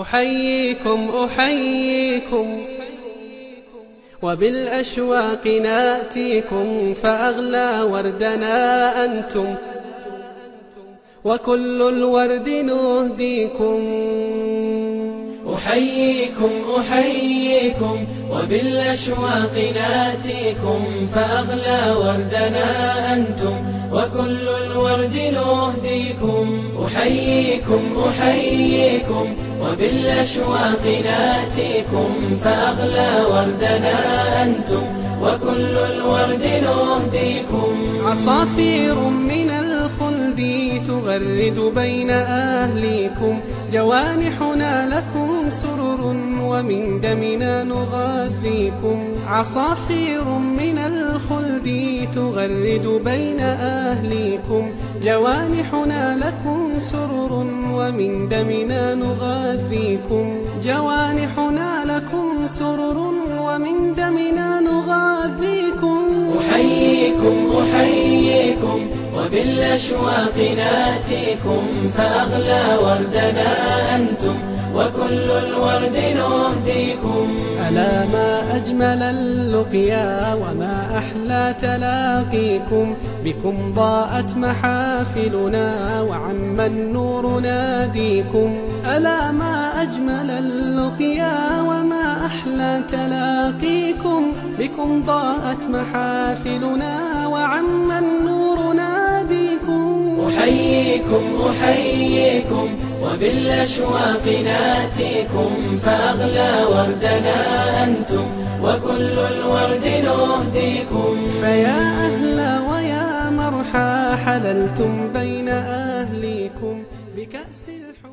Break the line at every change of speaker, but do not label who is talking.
أحييكم أحييكم وبالأشواق ناتيكم، فأغلى وردنا أنتم وكل الورد نهديكم.
أحييكم أحييكم وبالأشواق ناتيكم، فأغلى وردنا أنتم وكل الورد نهديكم. أحييكم أحييكم وبالأشواق ناتيكم، فأغلى وردنا أنتم وكل الورد نهديكم.
عصافير من الخلد تغرد بين أهليكم، جوانحنا لكم سرر ومن دمنا نغذيكم. عصافير من الخلد تغرد بين أهليكم، جوانحنا لكم سرر ومن دمنا نغذيكم. جوانحنا لكم سرر ومن دمنا نغذيكم.
أحييكم أحييكم وبالأشواق ناتيكم، فأغلى وردنا أنتم وكل الورد نهديكم.
ألا ما أجمل اللقيا وما أحلى تلاقيكم، بكم ضاءت محافلنا وعم النور ناديكم. ألا ما أجمل اللقيا وما أحلى تلاقيكم، بكم ضاءت محافلنا وعم النور ناديكم.
أحييكم أحييكم وبالأشواق ناتيكم، فأغلى وردنا أنتم وكل الورد نهديكم.
فيا أهلا ويا مرحى حللتم بين أهليكم بكأس الحب.